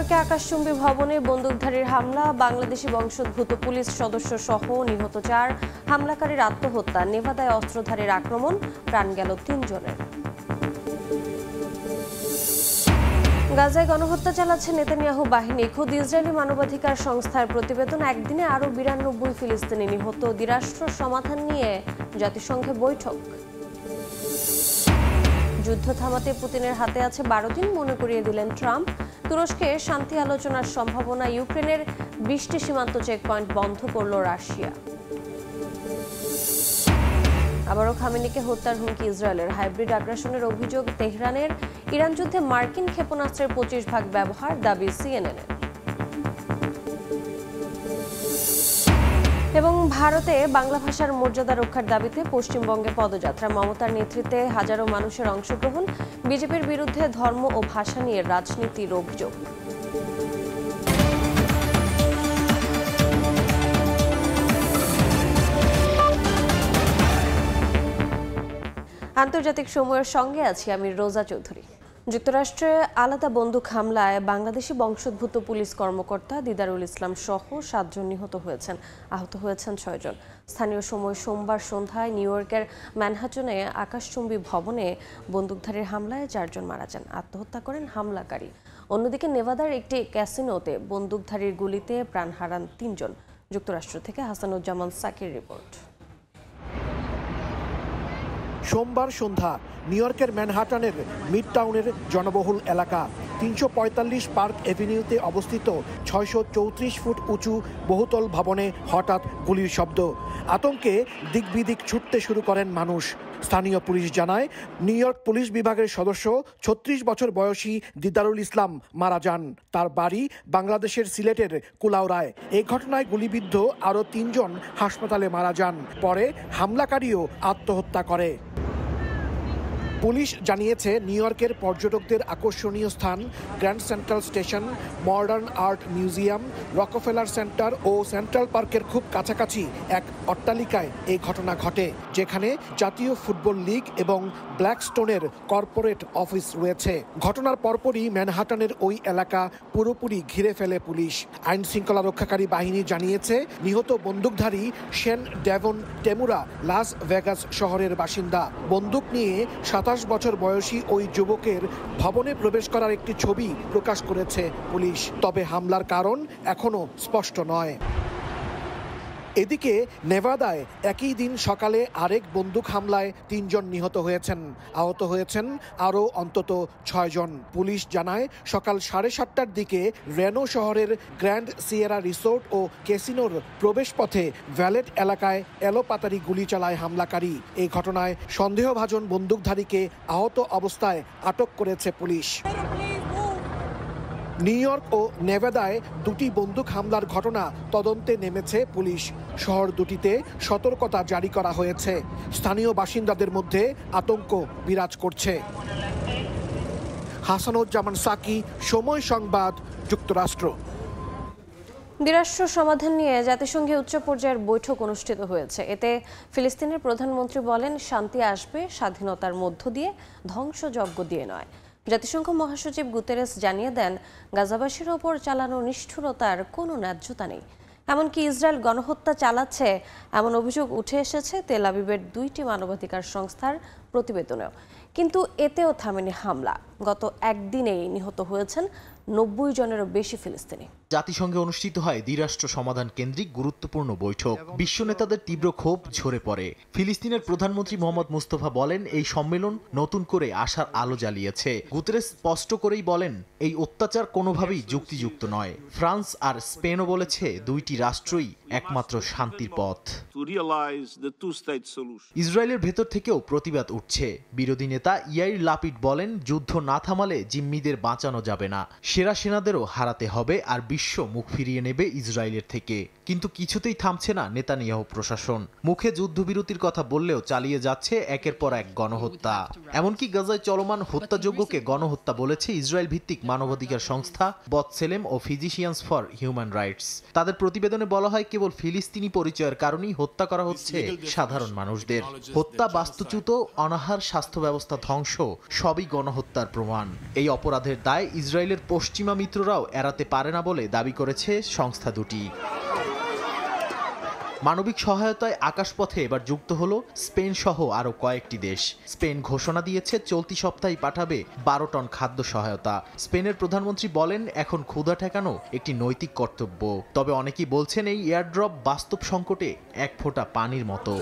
ইয়র্কে আকাশচুম্বী ভবনে বন্দুকধারীর হামলা, বাংলাদেশি বংশোদ্ভূত পুলিশ সদস্য সহ নিহত 4, হামলাকারীর আত্মহত্যা, নেভাদায় অস্ত্রধারীর আক্রমণ, প্রাণ গেল 3 জনের। গাজায় গণহত্যা চালাচ্ছে নেতানিয়াহু বাহিনী। খোদ ইসরায়েলি মানবাধিকার সংস্থার প্রতিবেদন, একদিনে আরও 92 ফিলিস্তিনি নিহত। দ্বিরাষ্ট্র সমাধান নিয়ে জাতিসংঘে বৈঠক। যুদ্ধ থামাতে পুতিনের হাতে আছে 12 দিন, মনে করিয়ে দিলেন ট্রাম্প। তুরস্কে শান্তি আলোচনার সম্ভাবনা। ইউক্রেনের 20টি সীমান্ত চেকপয়েন্ট বন্ধ করল রাশিয়া। আবারও খামেনিকে হত্যার হুমকি ইসরায়েলের। হাইব্রিড আগ্রাসনের অভিযোগ তেহরানের। ইরান যুদ্ধে মার্কিন ক্ষেপণাস্ত্রের 25 ভাগ ব্যবহার, দাবি সিএনএনের। এবং ভারতে বাংলা ভাষার মর্যাদা রক্ষার দাবিতে পশ্চিমবঙ্গে পদযাত্রা। মমতার নেতৃত্বে হাজারো মানুষের অংশগ্রহণ। বিজেপির বিরুদ্ধে ধর্ম ও ভাষা নিয়ে রাজনীতির অভিযোগ। আন্তর্জাতিক সময়ের সঙ্গে আছি আমি রোজা চৌধুরী। যুক্তরাষ্ট্রে আলাদা বন্দুক হামলায় বাংলাদেশি বংশোদ্ভূত পুলিশ কর্মকর্তা দিদারুল ইসলাম সহ 7 জন নিহত হয়েছেন, আহত হয়েছেন 6 জন। স্থানীয় সময় সোমবার সন্ধ্যায় নিউ ইয়র্কের ম্যানহাটনে আকাশচুম্বী ভবনে বন্দুকধারীর হামলায় 4 জন মারা যান, আত্মহত্যা করেন হামলাকারী। অন্যদিকে নেভাদার একটি ক্যাসিনোতে বন্দুকধারীর গুলিতে প্রাণ হারান 3 জন। যুক্তরাষ্ট্র থেকে হাসানুজ্জামান সাকির রিপোর্ট। সোমবার সন্ধ্যা নিউ ইয়র্কের ম্যানহাটনের মিড টাউনের জনবহুল এলাকা 345 পার্ক এভিনিউতে অবস্থিত 634 ফুট উঁচু বহুতল ভবনে হঠাৎ গুলির শব্দ। আতঙ্কে দিকবিদিক ছুটতে শুরু করেন মানুষ। স্থানীয় পুলিশ জানায়, নিউ ইয়র্ক পুলিশ বিভাগের সদস্য 36 বছর বয়সী দিদারুল ইসলাম মারা যান। তার বাড়ি বাংলাদেশের সিলেটের কুলাউড়ায়। এই ঘটনায় গুলিবিদ্ধ আরও 3 জন হাসপাতালে মারা যান। পরে হামলাকারীও আত্মহত্যা করে। পুলিশ জানিয়েছে, নিউ ইয়র্কের পর্যটকদের আকর্ষণীয় স্থান grand central station, modern art museum, Rockefeller centre ও সেন্ট্রাল পার্কের খুব কাছাকাছি এক অট্টালিকায় এই ঘটনা ঘটে, যেখানে জাতীয় ফুটবল লীগ এবং ব্ল্যাকস্টোনের কর্পোরেট অফিস রয়েছে। ঘটনার পরপরই ম্যানহাটনের ওই এলাকা পুরোপুরি ঘিরে ফেলে পুলিশ। আইন শৃঙ্খলা রক্ষাকারী বাহিনী জানিয়েছে, নিহত বন্দুকধারী শেন ডেভন টেমুরা লাস ভেগাস শহরের বাসিন্দা। বন্দুক নিয়ে 27 বছর বয়সী ওই যুবকের ভবনে প্রবেশ করার একটি ছবি প্রকাশ করেছে পুলিশ। তবে হামলার কারণ এখনো স্পষ্ট নয়। এদিকে নেভাদায় একই দিন সকালে আরেক বন্দুক হামলায় 3 জন নিহত হয়েছেন, আহত হয়েছেন আরও অন্তত 6 জন। পুলিশ জানায়, সকাল 7:30টার দিকে রেনো শহরের গ্র্যান্ড সিয়েরা রিসোর্ট ও ক্যাসিনোর প্রবেশপথে ভ্যালেট এলাকায় এলোপাতারি গুলি চালায় হামলাকারী। এই ঘটনায় সন্দেহভাজন বন্দুকধারীকে আহত অবস্থায় আটক করেছে পুলিশ। নিউ ইয়র্ক ও নেভাদায় 2টি বন্দুক হামলার ঘটনা তদন্তে নেমেছে পুলিশ। শহর দুটিতে সতর্কতা জারি করা হয়েছে। স্থানীয় বাসিন্দাদের মধ্যে আতঙ্ক বিরাজ করছে। হাসানুজ্জামান সাকি, সময় সংবাদ, যুক্তরাষ্ট্র। দ্বিরাষ্ট্র সমাধান নিয়ে জাতিসংঘে উচ্চ পর্যায়ের বৈঠক অনুষ্ঠিত হয়েছে। এতে ফিলিস্তিনের প্রধানমন্ত্রী বলেন, শান্তি আসবে স্বাধীনতার মধ্য দিয়ে, ধ্বংসযজ্ঞ দিয়ে নয়। জাতিসংঘ মহাসচিব গুতেরেস জানিয়ে দেন, গাজাবাসীর ওপর চালানো নিষ্ঠুরতার কোনো ন্যায্যতা নেই। এমনকি ইসরায়েল গণহত্যা চালাচ্ছে এমন অভিযোগ উঠে এসেছে তেল আবিবের 2টি মানবাধিকার সংস্থার প্রতিবেদনেও। কিন্তু এতেও থামেনি হামলা। গত একদিনেই নিহত হয়েছেন 90 জনেরও বেশি ফিলিস্তিনি। জাতিসংঘে অনুষ্ঠিত হয় দ্বিরাষ্ট্র সমাধান কেন্দ্রিক গুরুত্বপূর্ণ বৈঠক। বিশ্ব নেতাদের তীব্র ক্ষোভ ঝরে পড়ে। ফিলিস্তিনের প্রধানমন্ত্রী মোহাম্মদ মুস্তফা বলেন, এই সম্মেলন নতুন করে আশার আলো জ্বালিয়েছে। গুতেরেস স্পষ্ট করেই বলেন, এই অত্যাচার কোনোভাবেই যুক্তিযুক্ত নয়। ফ্রান্স আর স্পেনও বলেছে, 2টি রাষ্ট্রই একমাত্র শান্তির পথ। ইসরায়েলের ভেতর থেকেও প্রতিবাদ উঠছে। বিরোধী নেতা ইয়াইর লাপিড বলেন, যুদ্ধ না থামালে জিম্মিদের বাঁচানো যাবে না, সেরা সেনাদেরও হারাতে হবে, আর বিশ্ব মুখ ফিরিয়ে নেবে ইসরায়েলের থেকে। কিন্তু কিছুতেই থামছে না নেতানিয়াহু প্রশাসন। মুখে যুদ্ধবিরতির কথা বললেও চালিয়ে যাচ্ছে একের পর এক গণহত্যা। এমনকি গাজায় চলমান হত্যাযজ্ঞকে গণহত্যা বলেছে ইসরায়েল ভিত্তিক মানবাধিকার সংস্থা বৎসেলেম ও ফিজিশিয়ানস ফর হিউম্যান রাইটস। তাদের প্রতিবেদনে বলা হয়, কেবল ফিলিস্তিনি পরিচয়ের কারণেই হত্যা করা হচ্ছে সাধারণ মানুষদের। হত্যা, বাস্তুচ্যুত, অনাহার, স্বাস্থ্য ব্যবস্থা ধ্বংস সবই গণহত্যার প্রমাণ। এই অপরাধের দায় ইসরায়েলের পশ্চিমা মিত্ররাও এড়াতে পারে না বলে দাবি করেছে সংস্থা দুটি। মানবিক সহায়তায় আকাশপথে এবার যুক্ত হলো স্পেন সহ আরও কয়েকটি দেশ। স্পেন ঘোষণা দিয়েছে চলতি সপ্তাহে পাঠাবে 12 টন খাদ্য সহায়তা। স্পেনের প্রধানমন্ত্রী বলেন, এখন ক্ষুধা ঠেকানো একটি নৈতিক কর্তব্য। তবে অনেকেই বলছেন এই এয়ারড্রপ বাস্তব সংকটে এক ফোঁটা পানির মতো।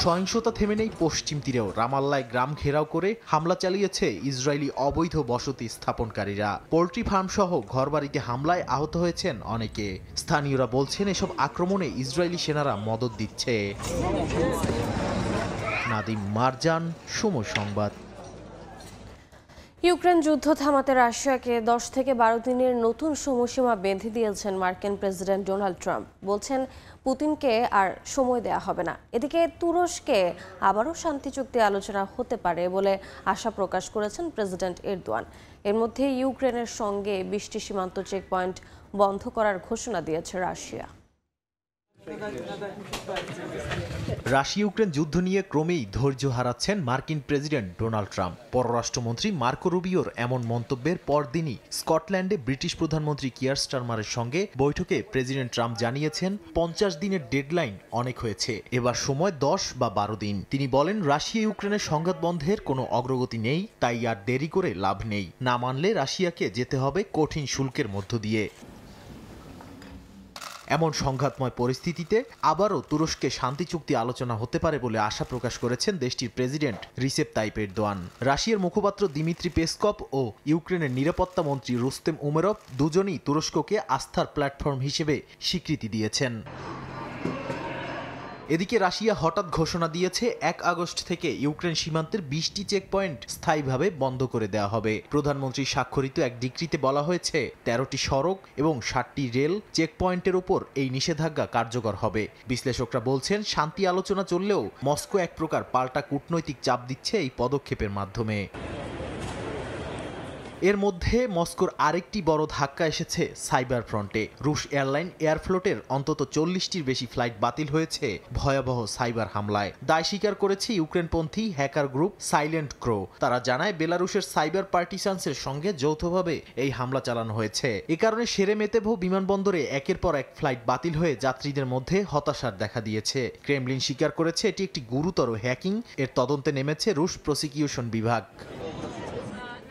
সহিংসতা থেমে নেই পশ্চিম তীরেও। রামাল্লায় গ্রাম ঘেরাও করে হামলা চালিয়েছে ইসরায়েলি অবৈধ বসতি স্থাপনকারীরা। পোল্ট্রি ফার্ম সহ ঘরবাড়িতে হামলায় আহত হয়েছেন অনেকে। স্থানীয়রা বলছেন এসব আক্রমণে ইসরায়েলি সেনারা মদদ দিচ্ছে। নাদিম মারজান, সময় সংবাদ। ইউক্রেন যুদ্ধ থামাতে রাশিয়াকে 10 থেকে 12 দিনের নতুন সময়সীমা বেঁধে দিয়েছেন মার্কিন প্রেসিডেন্ট ডোনাল্ড ট্রাম্প। বলছেন পুতিনকে আর সময় দেয়া হবে না। এদিকে তুরস্কে আবারও শান্তি চুক্তি আলোচনা হতে পারে বলে আশা প্রকাশ করেছেন প্রেসিডেন্ট এরদোয়ান। এর মধ্যে ইউক্রেনের সঙ্গে 20টি সীমান্ত চেকপয়েন্ট বন্ধ করার ঘোষণা দিয়েছে রাশিয়া। রাশিয়া ইউক্রেন যুদ্ধ নিয়ে ক্রমেই ধৈর্য হারাচ্ছেন মার্কিন প্রেসিডেন্ট ডোনাল্ড ট্রাম্প। পররাষ্ট্রমন্ত্রী মার্কো রুবিওর এমন মন্তব্যের পরদিনই স্কটল্যান্ডে ব্রিটিশ প্রধানমন্ত্রী কিয়ার স্টারমারের সঙ্গে বৈঠকে প্রেসিডেন্ট ট্রাম্প জানিয়েছেন 50 দিনের ডেডলাইন অনেক হয়েছে, এবার সময় 10 বা 12 দিন। তিনি বলেন, রাশিয়া ইউক্রেনের সংঘাত বন্ধের কোনো অগ্রগতি নেই, তাই আর দেরি করে লাভ নেই। না মানলে রাশিয়াকে যেতে হবে কঠিন শুল্কের মধ্য দিয়ে। এমন সংঘাতময় পরিস্থিতিতে আবারও তুরস্কে শান্তি চুক্তি আলোচনা হতে পারে বলে আশা প্রকাশ করেছেন দেশটির প্রেসিডেন্ট রিসেপ তাইপ এরদোয়ান। রাশিয়ার মুখপাত্র দিমিত্রি পেসকভ ও ইউক্রেনের নিরাপত্তা মন্ত্রী রুস্তেম উমেরভ দুজনেই তুরস্ককে আস্থার প্ল্যাটফর্ম হিসেবে স্বীকৃতি দিয়েছেন। এদিকে রাশিয়া হঠাৎ ঘোষণা দিয়েছে 1 আগস্ট থেকে ইউক্রেন সীমান্তের 20টি চেকপয়েন্ট স্থায়ীভাবে বন্ধ করে দেওয়া হবে। প্রধানমন্ত্রী স্বাক্ষরিত এক ডিক্রিতে বলা হয়েছে 13টি সড়ক এবং 60টি রেল চেকপয়েন্টের উপর এই নিষেধাজ্ঞা কার্যকর হবে। বিশ্লেষকরা বলছেন, শান্তি আলোচনা চললেও মস্কো এক প্রকার পাল্টা কূটনৈতিক চাপ দিচ্ছে এই পদক্ষেপের মাধ্যমে। এর মধ্যে মস্কোর আরেকটি বড় ধাক্কা এসেছে সাইবার ফ্রন্টে। রুশ এয়ারলাইন এয়ারফ্লোটের অন্তত 40টির বেশি ফ্লাইট বাতিল হয়েছে ভয়াবহ সাইবার হামলায়। দায় স্বীকার করেছে ইউক্রেনপন্থী হ্যাকার গ্রুপ সাইলেন্ট ক্রো। তারা জানায়, বেলারুশের সাইবার পার্টিসানসের সঙ্গে যৌথভাবে এই হামলা চালানো হয়েছে। এ কারণে শেরেমেতেভো বিমানবন্দরে একের পর এক ফ্লাইট বাতিল হয়ে যাত্রীদের মধ্যে হতাশার দেখা দিয়েছে। ক্রেমলিন স্বীকার করেছে এটি একটি গুরুতর হ্যাকিং। এর তদন্তে নেমেছে রুশ প্রসিকিউশন বিভাগ।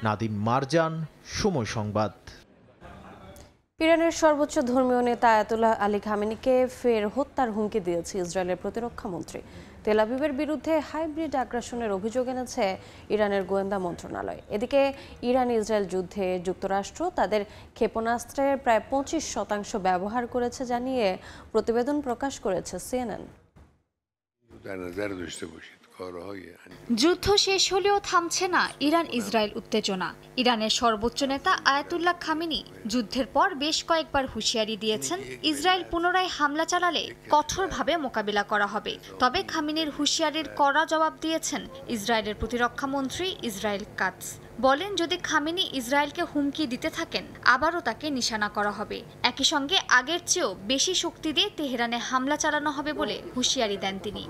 নাদিম মারজান, সময় সংবাদ। ইরানের সর্বোচ্চ ধর্মীয় নেতা আয়াতুল্লাহ আলী খামেনিকে ফের হত্যার হুমকি দিয়েছে ইসরায়েলের প্রতিরক্ষা মন্ত্রী। তেল আবিবের বিরুদ্ধে হাইব্রিড আগ্রাসনের অভিযোগ এনেছে ইরানের গোয়েন্দা মন্ত্রণালয়। এদিকে ইরান ইসরায়েল যুদ্ধে যুক্তরাষ্ট্র তাদের ক্ষেপণাস্ত্রের প্রায় 25% ব্যবহার করেছে জানিয়ে প্রতিবেদন প্রকাশ করেছে সিএনএন। যুদ্ধ শেষ হলেও থামছে না ইরান ইসরায়েল উত্তেজনা। ইরানের সর্বোচ্চ নেতা আয়াতুল্লাহ খামেনি যুদ্ধের পর বেশ কয়েকবার হুঁশিয়ারি দিয়েছেন, ইসরায়েল পুনরায় হামলা চালালে কঠোরভাবে মোকাবিলা করা হবে। তবে খামেনির হুঁশিয়ারির কড়া জবাব দিয়েছেন ইসরায়েলের প্রতিরক্ষা মন্ত্রী ইসরায়েল কাটস। বলেন, যদি খামেনি ইসরায়েলকে হুমকি দিতে থাকেন আবারও তাকে নিশানা করা হবে। একই সঙ্গে আগের চেয়েও বেশি শক্তি দিয়ে তেহরানে হামলা চালানো হবে বলে হুঁশিয়ারি দেন তিনি।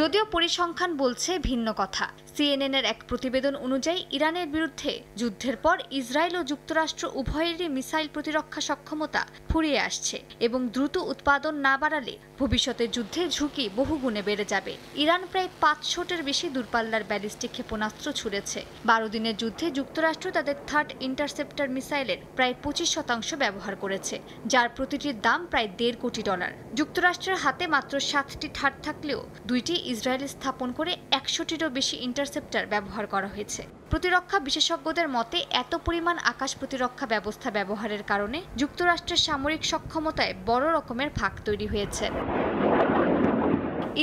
যদিও পরিসংখ্যান বলছে ভিন্ন কথা। সিএনএনের এক প্রতিবেদন অনুযায়ী ইরানের বিরুদ্ধে যুদ্ধের পর ইসরায়েল ও যুক্তরাষ্ট্র উভয়েরই মিসাইল প্রতিরক্ষা সক্ষমতা ফুরিয়ে আসছে এবং দ্রুত উৎপাদন না বাড়ালে ভবিষ্যতে যুদ্ধের ঝুঁকি বহুগুণে বেড়ে যাবে। ইরান প্রায় 500টির বেশি দূরপাল্লার ব্যালিস্টিক ক্ষেপণাস্ত্র ছুড়েছে। 12 দিনের যুদ্ধে যুক্তরাষ্ট্র তাদের থার্ড ইন্টারসেপ্টর মিসাইলের প্রায় 25% ব্যবহার করেছে, যার প্রতিটির দাম প্রায় $1.5 কোটি। যুক্তরাষ্ট্রের হাতে মাত্র 7টি থার্ড থাকলেও 2টি ইসরায়েলে স্থাপন করে 100টিরও বেশি ইন্টারসেপ্টর ব্যবহার করা হয়েছে। প্রতিরক্ষা বিশেষজ্ঞদের মতে এত পরিমাণ আকাশ প্রতিরক্ষা ব্যবস্থা ব্যবহারের কারণে যুক্তরাষ্ট্রের সামরিক সক্ষমতায় বড় রকমের ফাঁক তৈরি হয়েছে।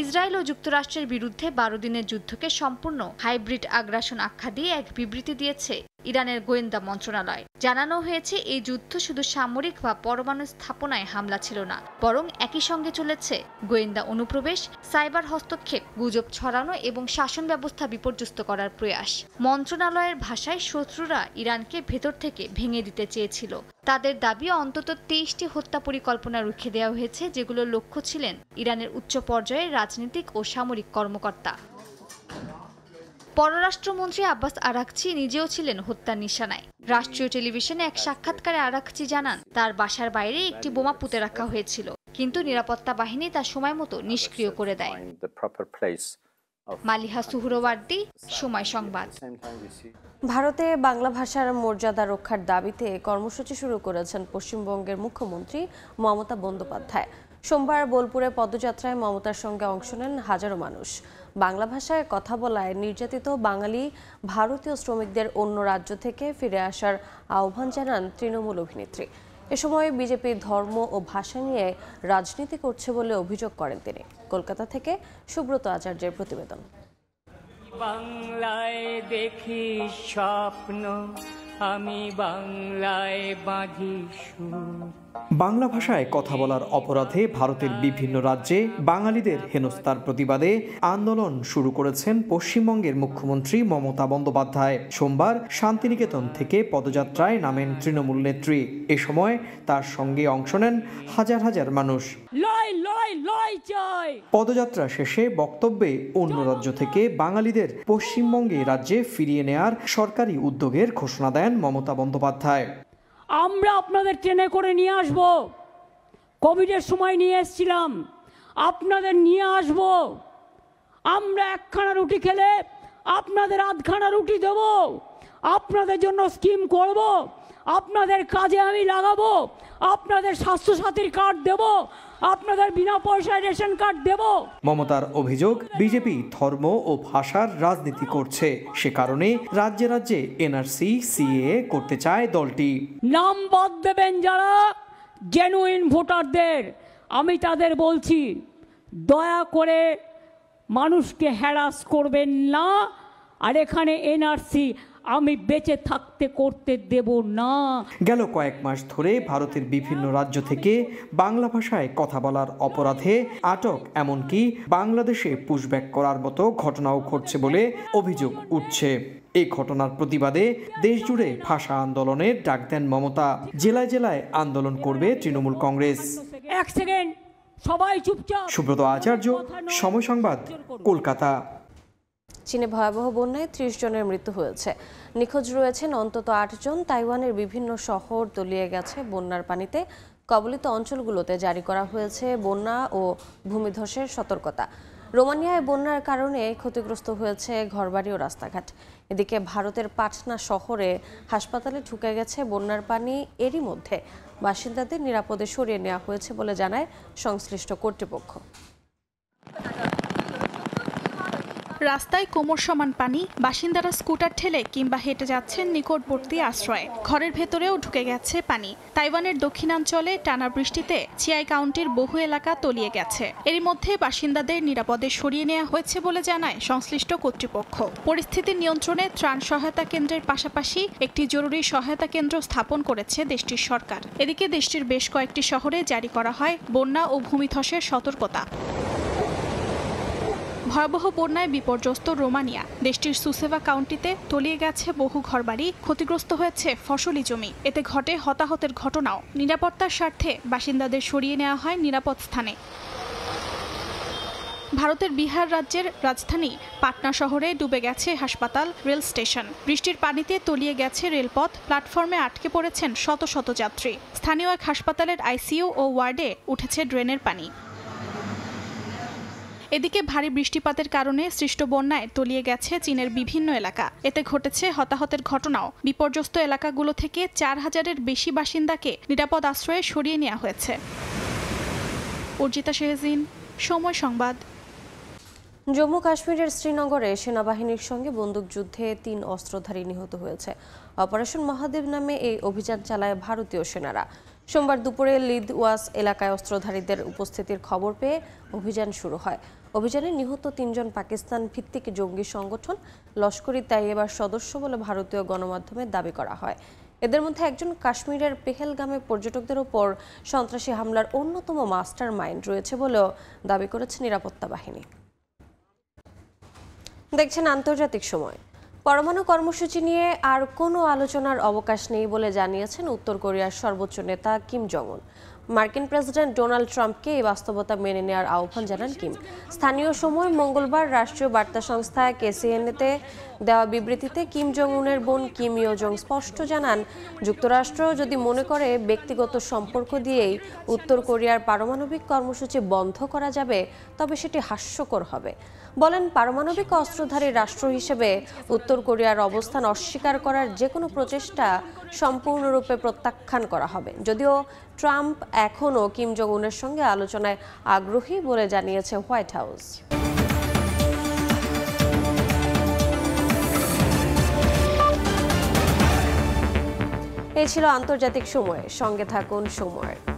ইসরায়েল ও যুক্তরাষ্ট্রের বিরুদ্ধে 12 দিনের যুদ্ধকে সম্পূর্ণ হাইব্রিড আগ্রাসন আখ্যা দিয়ে এক বিবৃতি দিয়েছে ইরানের গোয়েন্দা মন্ত্রণালয়। জানানো হয়েছে, এই যুদ্ধ শুধু সামরিক বা পরমাণু স্থাপনায় হামলা ছিল না, বরং একই সঙ্গে চলেছে গোয়েন্দা অনুপ্রবেশ, সাইবার হস্তক্ষেপ, গুজব ছড়ানো এবং শাসন ব্যবস্থা বিপর্যস্ত করার প্রয়াস। মন্ত্রণালয়ের ভাষায়, শত্রুরা ইরানকে ভেতর থেকে ভেঙে দিতে চেয়েছিল। তাদের দাবি, অন্তত 23টি হত্যা পরিকল্পনা রুখে দেওয়া হয়েছে, যেগুলোর লক্ষ্য ছিলেন ইরানের উচ্চ পর্যায়ের রাজনৈতিক ও সামরিক কর্মকর্তা। পররাষ্ট্রমন্ত্রী আব্বাস আরাকচি নিজেও ছিলেন হত্যার নিশানায়। রাষ্ট্রীয় টেলিভিশনে এক সাক্ষাৎকারে আরাকচি জানান, তার বাসার বাইরে একটি বোমা পুঁতে রাখা হয়েছিল, কিন্তু নিরাপত্তা বাহিনী তা সময় মতো নিষ্ক্রিয় করে দেয়। মালিহা সুহরওয়ার্দী, সময় সংবাদ। ভারতে বাংলা ভাষার মর্যাদা রক্ষার দাবিতে কর্মসূচি শুরু করেছেন পশ্চিমবঙ্গের মুখ্যমন্ত্রী মমতা বন্দ্যোপাধ্যায়। সোমবার বোলপুরে পদযাত্রায় মমতার সঙ্গে অংশ নেন হাজারো মানুষ। বাংলা ভাষায় কথা বলায় নির্যাতিত বাঙালি ভারতীয় শ্রমিকদের অন্য রাজ্য থেকে ফিরে আসার আহ্বান জানান তৃণমূল অভিনেত্রী। এ সময় বিজেপি ধর্ম ও ভাষা নিয়ে রাজনীতি করছে বলে অভিযোগ করেন তিনি। কলকাতা থেকে সুব্রত আচার্যের প্রতিবেদন। বাংলায় দেখি স্বপ্ন, আমি বাংলায় বাঁধি সুর। বাংলা ভাষায় কথা বলার অপরাধে ভারতের বিভিন্ন রাজ্যে বাঙালিদের হেনস্থার প্রতিবাদে আন্দোলন শুরু করেছেন পশ্চিমবঙ্গের মুখ্যমন্ত্রী মমতা বন্দ্যোপাধ্যায়। সোমবার শান্তিনিকেতন থেকে পদযাত্রায় নামেন তৃণমূল নেত্রী। এ সময় তার সঙ্গে অংশ নেন হাজার হাজার মানুষ। পদযাত্রা শেষে বক্তব্যে অন্য রাজ্য থেকে বাঙালিদের পশ্চিমবঙ্গে রাজ্যে ফিরিয়ে নেয়ার সরকারি উদ্যোগের ঘোষণা দেন মমতা বন্দ্যোপাধ্যায়। আমরা আপনাদের ট্রেনে করে নিয়ে আসব, কোভিডের সময় নিয়ে এসেছিলাম, আপনাদের নিয়ে আসব। আমরা একখানা রুটি খেলে আপনাদের আধখানা রুটি দেব, আপনাদের জন্য স্কিম করব, আপনাদের কাজে আমি লাগাবো, আপনাদের স্বাস্থ্যসাথীর কার্ড দেব, আপনাদের বিনা পয়সায় রেশন কার্ড দেব। মমতার অভিযোগ, বিজেপি ধর্ম ও ভাষার রাজনীতি করছে, সে কারণে রাজ্যে রাজ্যে এনআরসি সিএএ করতে চায় দলটি। নাম বাদ দেবেন যারা জেনুইন ভোটারদের, আমি তাদের বলছি, দয়া করে মানুষকে হ্যারাস করবেন না। আর এখানে এনআরসি আমি বেঁচে থাকতে করতে দেব না। গেল কয়েক মাস ধরে ভারতের বিভিন্ন রাজ্য থেকে বাংলা ভাষায় কথা বলার অপরাধে আটক, এমনকি বাংলাদেশে পুশব্যাক করার মতো ঘটনাও ঘটছে বলে অভিযোগ উঠছে। এই ঘটনার প্রতিবাদে দেশজুড়ে ভাষা আন্দোলনের ডাক দেন মমতা। জেলায় জেলায় আন্দোলন করবে তৃণমূল কংগ্রেস। এক সেকেন্ড সবাই চুপচাপ। সুব্রত আচার্য, সময় সংবাদ, কলকাতা। চীনে ভয়াবহ বন্যায় 30 জনের মৃত্যু হয়েছে। নিখোঁজ রয়েছেন অন্তত 8 জন। তাইওয়ানের বিভিন্ন শহর তলিয়ে গেছে বন্যার পানিতে। কবলিত অঞ্চলগুলোতে জারি করা হয়েছে বন্যা ও ভূমিধসের সতর্কতা। রোমানিয়ায় বন্যার কারণে ক্ষতিগ্রস্ত হয়েছে ঘরবাড়ি ও রাস্তাঘাট। এদিকে ভারতের পাটনা শহরে হাসপাতালে ঢুকে গেছে বন্যার পানি। এরই মধ্যে বাসিন্দাদের নিরাপদে সরিয়ে নেওয়া হয়েছে বলে জানায় সংশ্লিষ্ট কর্তৃপক্ষ। রাস্তায় কোমর সমান পানি, বাসিন্দারা স্কুটার ঠেলে কিংবা হেঁটে যাচ্ছেন নিকটবর্তী আশ্রয়ে। ঘরের ভেতরেও ঢুকে গেছে পানি। তাইওয়ানের দক্ষিণাঞ্চলে টানা বৃষ্টিতে চিয়াই কাউন্টির বহু এলাকা তলিয়ে গেছে। এরই মধ্যে বাসিন্দাদের নিরাপদে সরিয়ে নেওয়া হয়েছে বলে জানায় সংশ্লিষ্ট কর্তৃপক্ষ। পরিস্থিতি নিয়ন্ত্রণে ত্রাণ সহায়তা কেন্দ্রের পাশাপাশি একটি জরুরি সহায়তা কেন্দ্র স্থাপন করেছে দেশটির সরকার। এদিকে দেশটির বেশ কয়েকটি শহরে জারি করা হয় বন্যা ও ভূমিধসের সতর্কতা। ভয়াবহ বন্যায় বিপর্যস্ত রোমানিয়া। দেশটির সুসেভা কাউন্টিতে তলিয়ে গেছে বহু ঘরবাড়ি, ক্ষতিগ্রস্ত হয়েছে ফসলি জমি। এতে ঘটে হতাহতের ঘটনাও। নিরাপত্তার স্বার্থে বাসিন্দাদের সরিয়ে নেওয়া হয় নিরাপদ স্থানে। ভারতের বিহার রাজ্যের রাজধানী পাটনা শহরে ডুবে গেছে হাসপাতাল, রেল স্টেশন। বৃষ্টির পানিতে তলিয়ে গেছে রেলপথ, প্ল্যাটফর্মে আটকে পড়েছেন শত শত যাত্রী। স্থানীয় এক হাসপাতালের আইসিইউ ও ওয়ার্ডে উঠেছে ড্রেনের পানি। এদিকে ভারী বৃষ্টিপাতের কারণে সৃষ্ট বন্যায় তলিয়ে গেছে চীনের বিভিন্ন এলাকা। এতে ঘটেছে হতাহতের ঘটনাও। বিপর্যস্ত এলাকাগুলো থেকে 4000-এর বেশি বাসিন্দাকে নিরাপদ আশ্রয়ে সরিয়ে নেওয়া হয়েছে। অর্জিতা শেহজিন, সময় সংবাদ। জম্মু কাশ্মীরের শ্রীনগরে সেনাবাহিনীর সঙ্গে বন্দুকযুদ্ধে 3 অস্ত্রধারী নিহত হয়েছে। অপারেশন মহাদেব নামে এই অভিযান চালায় ভারতীয় সেনারা। সোমবার দুপুরে লিদওয়াস এলাকায় অস্ত্রধারীদের উপস্থিতির খবর পেয়ে অভিযান শুরু হয়। অভিযানে নিহত 3 জন পাকিস্তান ভিত্তিক জঙ্গি সংগঠন লস্কর ই তাইয়বার সদস্য বলে ভারতীয় গণমাধ্যমে দাবি করা হয়। এদের মধ্যে একজন কাশ্মীরের পেহেলগামে পর্যটকদের উপর সন্ত্রাসী হামলার অন্যতম মাস্টার মাইন্ড রয়েছে বলেও দাবি করেছে নিরাপত্তা বাহিনী। দেখছেন আন্তর্জাতিক সময়। পরমাণু কর্মসূচি নিয়ে আর কোনো আলোচনার অবকাশ নেই বলে জানিয়েছেন উত্তর কোরিয়ার সর্বোচ্চ নেতা কিম জং উন। মার্কিন প্রেসিডেন্ট ডোনাল্ড ট্রাম্পকে এই বাস্তবতা মেনে নেওয়ার আহ্বান জানান কিম। স্থানীয় সময় মঙ্গলবার রাষ্ট্রীয় বার্তা সংস্থা KCNA-তে দেওয়া বিবৃতিতে কিম জং উনের বোন কিম ইয়ো জং স্পষ্ট জানান, যুক্তরাষ্ট্র যদি মনে করে ব্যক্তিগত সম্পর্ক দিয়েই উত্তর কোরিয়ার পারমাণবিক কর্মসূচি বন্ধ করা যাবে তবে সেটি হাস্যকর হবে। বলেন, পারমাণবিক অস্ত্রধারী রাষ্ট্র হিসেবে উত্তর কোরিয়ার অবস্থান অস্বীকার করার যে কোনো প্রচেষ্টা সম্পূর্ণরূপে প্রত্যাখ্যান করা হবে। যদিও ট্রাম্প এখনও কিম জং উনের সঙ্গে আলোচনায় আগ্রহী বলে জানিয়েছে হোয়াইট হাউস। এই ছিল আন্তর্জাতিক সময়। সঙ্গে থাকুন সময়ের।